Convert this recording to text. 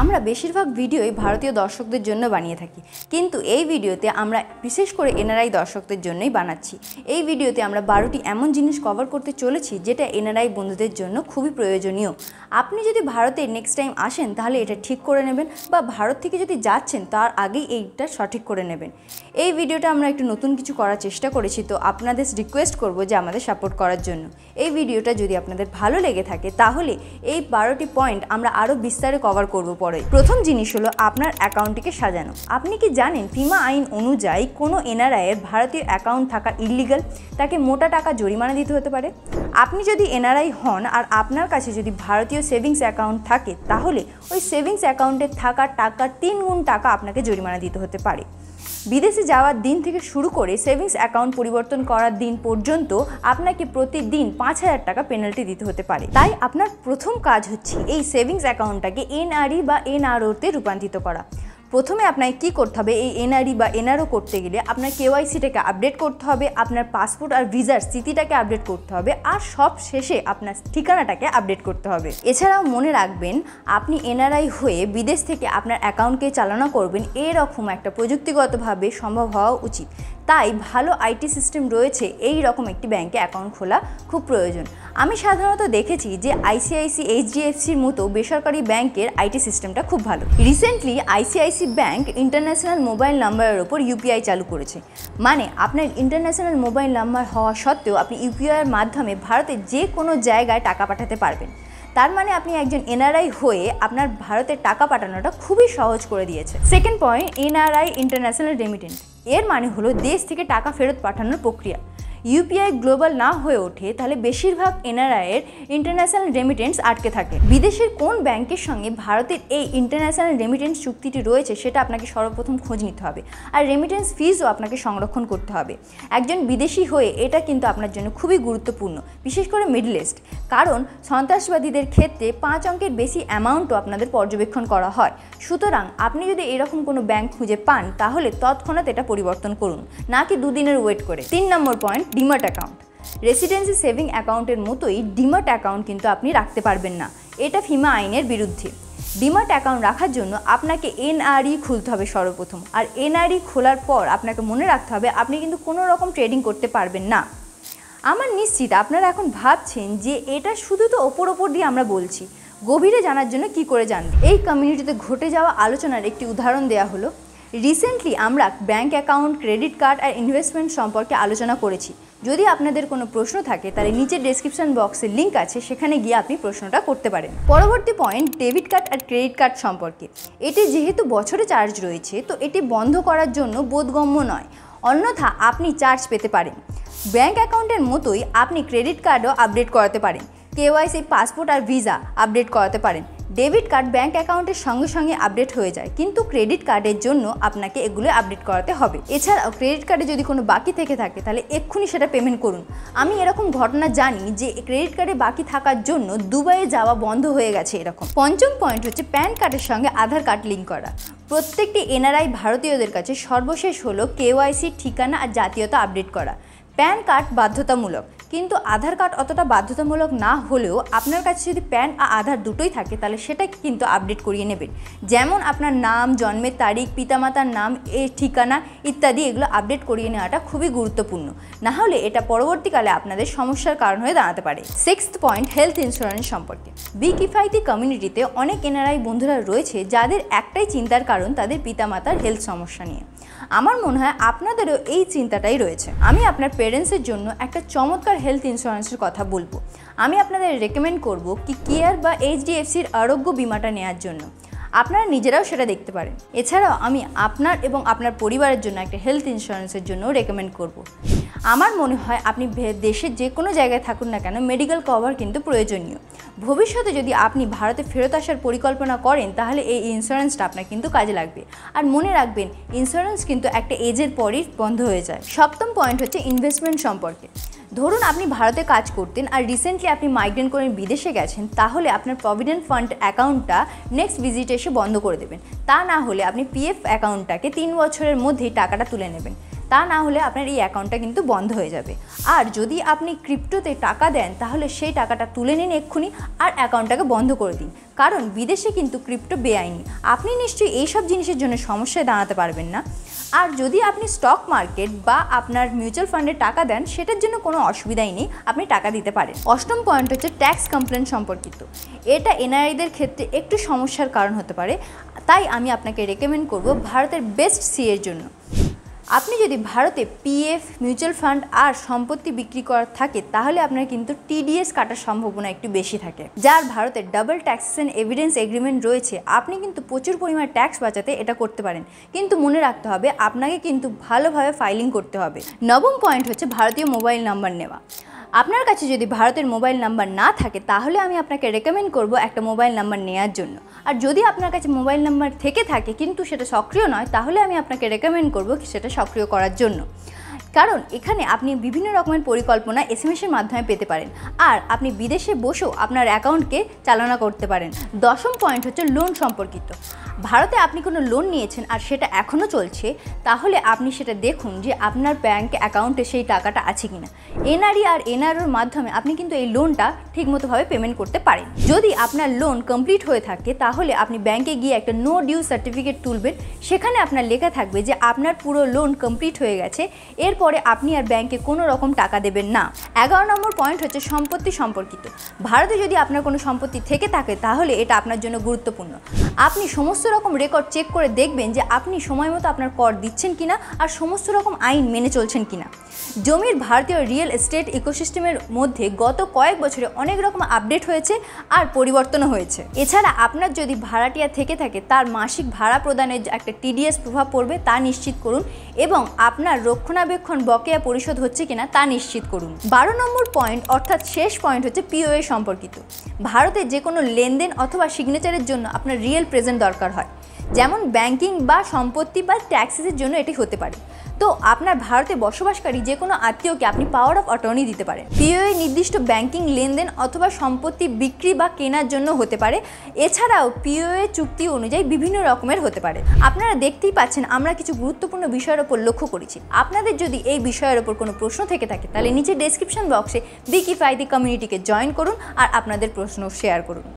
আমরা বেশিরভাগ ভিডিওই ভারতীয় দর্শকদের জন্য বানিয়ে থাকি, কিন্তু এই ভিডিওতে আমরা বিশেষ করে এনআরআই দর্শকদের জন্যই বানাচ্ছি। এই ভিডিওতে আমরা 12টি এমন জিনিস কভার করতে চলেছি যেটা এনআরআই বন্ধুদের জন্য খুবই প্রয়োজনীয়। আপনি যদি ভারতে নেক্সট টাইম আসেন তাহলে এটা ঠিক করে নেবেন, বা ভারত থেকে যদি যাচ্ছেন তার আগেই এইটা সঠিক করে নেবেন। এই ভিডিওটা আমরা একটু নতুন কিছু করার চেষ্টা করেছি, তো আপনাদের রিকোয়েস্ট করব যে আমাদের সাপোর্ট করার জন্য। এই ভিডিওটা যদি আপনাদের ভালো লেগে থাকে তাহলে এই 12টি পয়েন্ট আমরা আরও বিস্তারে কভার করব পরে। প্রথম জিনিস হলো আপনার অ্যাকাউন্টটিকে সাজানো। আপনি কি জানেন ফিমা আইন অনুযায়ী কোনো এনআরআইয়ের ভারতীয় অ্যাকাউন্ট থাকা ইলিগাল, তাকে মোটা টাকা জরিমানা দিতে হতে পারে। আপনি যদি এনআরআই হন আর আপনার কাছে যদি ভারতীয় সেভিংস অ্যাকাউন্ট থাকে তাহলে ওই সেভিংস অ্যাকাউন্টে থাকা টাকার 3 গুণ টাকা আপনাকে জরিমানা দিতে হতে পারে। বিদেশে যাওয়ার দিন থেকে শুরু করে সেভিংস অ্যাকাউন্ট পরিবর্তন করার দিন পর্যন্ত আপনাকে প্রতিদিন 5000 টাকা পেনাল্টি দিতে হতে পারে। তাই আপনার প্রথম কাজ হচ্ছে এই সেভিংস অ্যাকাউন্টটাকে এনআরই বা এনআরওতে রূপান্তরিত করা। প্রথমে আপনাকে কী করতে হবে, এই এনআরই বা এনআরও করতে গেলে আপনার কেওয়াইসিটাকে আপডেট করতে হবে, আপনার পাসপোর্ট আর ভিসার স্থিতিটাকে আপডেট করতে হবে, আর সব শেষে আপনার ঠিকানাটাকে আপডেট করতে হবে। এছাড়াও মনে রাখবেন, আপনি এনআরআই হয়ে বিদেশ থেকে আপনার অ্যাকাউন্টকে চালনা করবেন এরকম একটা প্রযুক্তিগতভাবে সম্ভব হওয়া উচিত। তাই ভালো আইটি সিস্টেম রয়েছে এই রকম একটি ব্যাংকে অ্যাকাউন্ট খোলা খুব প্রয়োজন। আমি সাধারণত দেখেছি যে আইসিআইসি, এইচডিএফসির মতো বেসরকারি ব্যাংকের আইটি সিস্টেমটা খুব ভালো। Recently ICICI bank international mobile নাম্বারের ওপর ইউপিআই চালু করেছে। মানে আপনার ইন্টারন্যাশনাল মোবাইল নাম্বার হওয়া সত্ত্বেও আপনি ইউপিআইয়ের মাধ্যমে ভারতের যে কোনো জায়গায় টাকা পাঠাতে পারবেন। তার মানে আপনি একজন এনআরআই হয়ে আপনার ভারতের টাকা পাঠানোটা খুবই সহজ করে দিয়েছে। Second point, NRI international remittance. এর মানে হলো দেশ থেকে টাকা ফেরত পাঠানোর প্রক্রিয়া। ইউপিআই গ্লোবাল না হয়ে ওঠে তাহলে বেশিরভাগ এনআরআইয়ের ইন্টারন্যাশনাল রেমিটেন্স আটকে থাকে। বিদেশের কোন ব্যাংকের সঙ্গে ভারতের এই ইন্টারন্যাশনাল রেমিটেন্স চুক্তিটি রয়েছে সেটা আপনাকে সর্বপ্রথম খোঁজ নিতে হবে, আর রেমিটেন্স ফিজও আপনাকে সংরক্ষণ করতে হবে। একজন বিদেশি হয়ে এটা কিন্তু আপনার জন্য খুবই গুরুত্বপূর্ণ, বিশেষ করে মিডল ইস্ট, কারণ সন্ত্রাসবাদীদের ক্ষেত্রে 5 অঙ্কের বেশি অ্যামাউন্টও আপনাদের পর্যবেক্ষণ করা হয়। সুতরাং আপনি যদি এরকম কোনো ব্যাংক খুঁজে পান তাহলে তৎক্ষণাৎ এটা পরিবর্তন করুন, নাকি 2 দিনের ওয়েট করে। 3 নম্বর point, demat account. Residency saving অ্যাকাউন্টের মতোই ডিমাট অ্যাকাউন্ট কিন্তু আপনি রাখতে পারবেন না, এটা ফিমা আইনের বিরুদ্ধে। ডিমাট অ্যাকাউন্ট রাখার জন্য আপনাকে এনআরই খুলতে হবে সর্বপ্রথম, আর এনআরই খোলার পর আপনাকে মনে রাখতে হবে আপনি কিন্তু কোনো রকম ট্রেডিং করতে পারবেন না। আমার নিশ্চিত আপনারা এখন ভাবছেন যে এটা শুধু তো ওপর দিয়ে আমরা বলছি, গভীরে জানার জন্য কি করে জানবেন। এই কমিউনিটিতে ঘটে যাওয়া আলোচনার একটি উদাহরণ দেওয়া হলো। রিসেন্টলি আমরা ব্যাঙ্ক অ্যাকাউন্ট, ক্রেডিট কার্ড আর ইনভেস্টমেন্ট সম্পর্কে আলোচনা করেছি। যদি আপনাদের কোনো প্রশ্ন থাকে তাহলে নিচে ডেসক্রিপশন বক্সে লিঙ্ক আছে, সেখানে গিয়ে আপনি প্রশ্নটা করতে পারেন। পরবর্তী পয়েন্ট, ডেবিট কার্ড আর ক্রেডিট কার্ড সম্পর্কে। এটি যেহেতু বছরে চার্জ রয়েছে তো এটি বন্ধ করার জন্য বোধগম্য নয়, অন্যথা আপনি চার্জ পেতে পারেন। ব্যাঙ্ক অ্যাকাউন্টের মতোই আপনি ক্রেডিট কার্ডও আপডেট করাতে পারেন, কেওয়াইসি, পাসপোর্ট আর ভিসা আপডেট করাতে পারেন। ডেবিট কার্ড ব্যাঙ্ক অ্যাকাউন্টের সঙ্গে সঙ্গে আপডেট হয়ে যায়, কিন্তু ক্রেডিট কার্ডের জন্য আপনাকে এগুলো আপডেট করাতে হবে। এছাড়াও ক্রেডিট কার্ডে যদি কোনো বাকি থেকে থাকে তাহলে এক্ষুনি সেটা পেমেন্ট করুন। আমি এরকম ঘটনা জানি যে ক্রেডিট কার্ডে বাকি থাকার জন্য দুবাইয়ে যাওয়া বন্ধ হয়ে গেছে এরকম। পঞ্চম পয়েন্ট হচ্ছে প্যান কার্ডের সঙ্গে আধার কার্ড লিঙ্ক করা। প্রত্যেকটি এনআরআই ভারতীয়দের কাছে সর্বশেষ হলো কেওয়াইসি, ঠিকানা আর জাতীয়তা আপডেট করা। প্যান কার্ড বাধ্যতামূলক, কিন্তু আধার কার্ড অতটা বাধ্যতামূলক না হলেও আপনার কাছে যদি প্যান আর আধার দুটোই থাকে তাহলে সেটাকে কিন্তু আপডেট করিয়ে নেবেন। যেমন আপনার নাম, জন্মের তারিখ, পিতামাতার নাম, এই ঠিকানা ইত্যাদি, এগুলো আপডেট করিয়ে নেওয়াটা খুবই গুরুত্বপূর্ণ, না হলে এটা পরবর্তীকালে আপনাদের সমস্যার কারণ হয়ে দাঁড়াতে পারে। সিক্সথ পয়েন্ট, হেলথ ইন্স্যুরেন্স সম্পর্কে। বেকিফায়াতি কমিউনিটিতে অনেক এনআরআই বন্ধুরা রয়েছে যাদের একটাই চিন্তার কারণ তাদের পিতামাতার হেলথ সমস্যা নিয়ে। আমার মনে হয় আপনাদেরও এই চিন্তাটাই রয়েছে। আমি আপনার পেরেন্টসের জন্য একটা চমৎকার হেলথ ইন্স্যুরেন্সের কথা বলবো। আমি আপনাদের রেকমেন্ড করব কি কেয়ার বা এইচডিএফসির আরোগ্য বিমাটা নেওয়ার জন্য। আপনারা নিজেরাও সেটা দেখতে পারেন। এছাড়াও আমি আপনার এবং আপনার পরিবারের জন্য একটা হেলথ ইন্স্যুরেন্সের জন্য রেকমেন্ড করব। আমার মনে হয় আপনি দেশের যে কোনো জায়গায় থাকুন না কেন মেডিকেল কভার কিন্তু প্রয়োজনীয়। ভবিষ্যতে যদি আপনি ভারতে ফেরত আসার পরিকল্পনা করেন তাহলে এই ইন্স্যুরেন্সটা আপনার কিন্তু কাজে লাগবে। আর মনে রাখবেন, ইন্স্যুরেন্স কিন্তু একটা এজের পরই বন্ধ হয়ে যায়। সপ্তম পয়েন্ট হচ্ছে ইনভেস্টমেন্ট সম্পর্কে। ধরুন আপনি ভারতে কাজ করতেন আর রিসেন্টলি আপনি মাইগ্রেন্ট করে বিদেশে গেছেন, তাহলে আপনার প্রভিডেন্ট ফান্ড অ্যাকাউন্টটা নেক্সট ভিজিটে এসে বন্ধ করে দেবেন। তা না হলে আপনি পিএফ অ্যাকাউন্টটাকে 3 বছরের মধ্যেই টাকাটা তুলে নেবেন। তা না হলে আপনার এই অ্যাকাউন্টটা কিন্তু বন্ধ হয়ে যাবে। আর যদি আপনি ক্রিপ্টোতে টাকা দেন তাহলে সেই টাকাটা তুলে নিন এক্ষুনি আর অ্যাকাউন্টটাকে বন্ধ করে দিন, কারণ বিদেশে কিন্তু ক্রিপ্টো বেআইনি। আপনি নিশ্চয়ই এইসব জিনিসের জন্য সমস্যায় দাঁড়াতে পারবেন না। আর যদি আপনি স্টক মার্কেট বা আপনার মিউচুয়াল ফান্ডে টাকা দেন সেটার জন্য কোনো অসুবিধাই নেই, আপনি টাকা দিতে পারেন। অষ্টম পয়েন্ট হচ্ছে ট্যাক্স কমপ্লেন সম্পর্কিত। এটা এনআরআইদের ক্ষেত্রে একটু সমস্যার কারণ হতে পারে, তাই আমি আপনাকে রেকমেন্ড করব ভারতের বেস্ট সিএর জন্য। আপনি যদি ভারতে পিএফ, মিউচুয়াল ফান্ড আর সম্পত্তি বিক্রি করার থাকে তাহলে আপনার কিন্তু টিডিএস কাটার সম্ভাবনা একটু বেশি থাকে। যার ভারতে ডাবল ট্যাক্সেশন এভিডেন্স এগ্রিমেন্ট রয়েছে, আপনি কিন্তু প্রচুর পরিমাণে ট্যাক্স বাঁচাতে এটা করতে পারেন, কিন্তু মনে রাখতে হবে আপনাকে কিন্তু ভালোভাবে ফাইলিং করতে হবে। নবম পয়েন্ট হচ্ছে ভারতীয় মোবাইল নাম্বার নেওয়া। আপনার কাছে যদি ভারতের মোবাইল নাম্বার না থাকে তাহলে আমি আপনাকে রেকমেন্ড করব একটা মোবাইল নাম্বার নেওয়ার জন্য। আর যদি আপনার কাছে মোবাইল নাম্বার থেকে থাকে কিন্তু সেটা সক্রিয় নয় তাহলে আমি আপনাকে রেকমেন্ড করব সেটা সক্রিয় করার জন্য, কারণ এখানে আপনি বিভিন্ন রকমের পরিকল্পনা এসএমএসের মাধ্যমে পেতে পারেন আর আপনি বিদেশে বসেও আপনার অ্যাকাউন্টকে চালনা করতে পারেন। দশম পয়েন্ট হচ্ছে লোন সম্পর্কিত। ভারতে আপনি কোনো লোন নিয়েছেন আর সেটা এখনও চলছে, তাহলে আপনি সেটা দেখুন যে আপনার ব্যাঙ্ক অ্যাকাউন্টে সেই টাকাটা আছে কিনা। এনআরই আর এনআরওর মাধ্যমে আপনি কিন্তু এই লোনটা ঠিকমতোভাবে পেমেন্ট করতে পারেন। যদি আপনার লোন কমপ্লিট হয়ে থাকে তাহলে আপনি ব্যাঙ্কে গিয়ে একটা নো ডিউ সার্টিফিকেট তুলবেন, সেখানে আপনার লেখা থাকবে যে আপনার পুরো লোন কমপ্লিট হয়ে গেছে, এরপরে আপনি আর ব্যাঙ্কে কোনো রকম টাকা দেবেন না। 11 নম্বর পয়েন্ট হচ্ছে সম্পত্তি সম্পর্কিত। ভারতে যদি আপনার কোনো সম্পত্তি থেকে থাকে তাহলে এটা আপনার জন্য গুরুত্বপূর্ণ। আপনি সমস্ত রকম রেকর্ড চেক করে দেখবেন যে আপনি সময় মতো আপনার কর দিচ্ছেন কিনা আর সমস্ত রকম আইন মেনে চলছেন কিনা। জমির ভারতীয় রিয়েল এস্টেট ইকোসিস্টেমের মধ্যে গত কয়েক বছরে অনেক রকম আপডেট হয়েছে আর পরিবর্তনও হয়েছে। এছাড়া আপনার যদি ভাড়াটিয়া থেকে থাকে তার মাসিক ভাড়া প্রদানের একটা টিডিএস প্রভাব পড়বে তা নিশ্চিত করুন এবং আপনার রক্ষণাবেক্ষণ বকেয়া পরিশোধ হচ্ছে কিনা তা নিশ্চিত করুন। 12 নম্বর পয়েন্ট অর্থাৎ শেষ পয়েন্ট হচ্ছে পিওএ সম্পর্কিত। ভারতে যে কোনো লেনদেন অথবা সিগনেচারের জন্য আপনার রিয়েল প্রেজেন্ট দরকার হয়, যেমন ব্যাংকিং বা সম্পত্তি বা ট্যাক্সেসের জন্য এটি হতে পারে। তো আপনার ভারতে বসবাসকারী যে কোনো আত্মীয়কে আপনি পাওয়ার অফ অটর্নি দিতে পারেন। পিওএ নির্দিষ্ট ব্যাংকিং লেনদেন অথবা সম্পত্তি বিক্রি বা কেনার জন্য হতে পারে। এছাড়াও পিওএ চুক্তি অনুযায়ী বিভিন্ন রকমের হতে পারে। আপনারা দেখতেই পাচ্ছেন আমরা কিছু গুরুত্বপূর্ণ বিষয়ের ওপর লক্ষ্য করেছি। আপনাদের যদি এই বিষয়ের ওপর কোনো প্রশ্ন থেকে থাকে তাহলে নিচে ডেসক্রিপশন বক্সে বেকিফাayati কমিউনিটিকে জয়েন করুন আর আপনাদের প্রশ্ন শেয়ার করুন।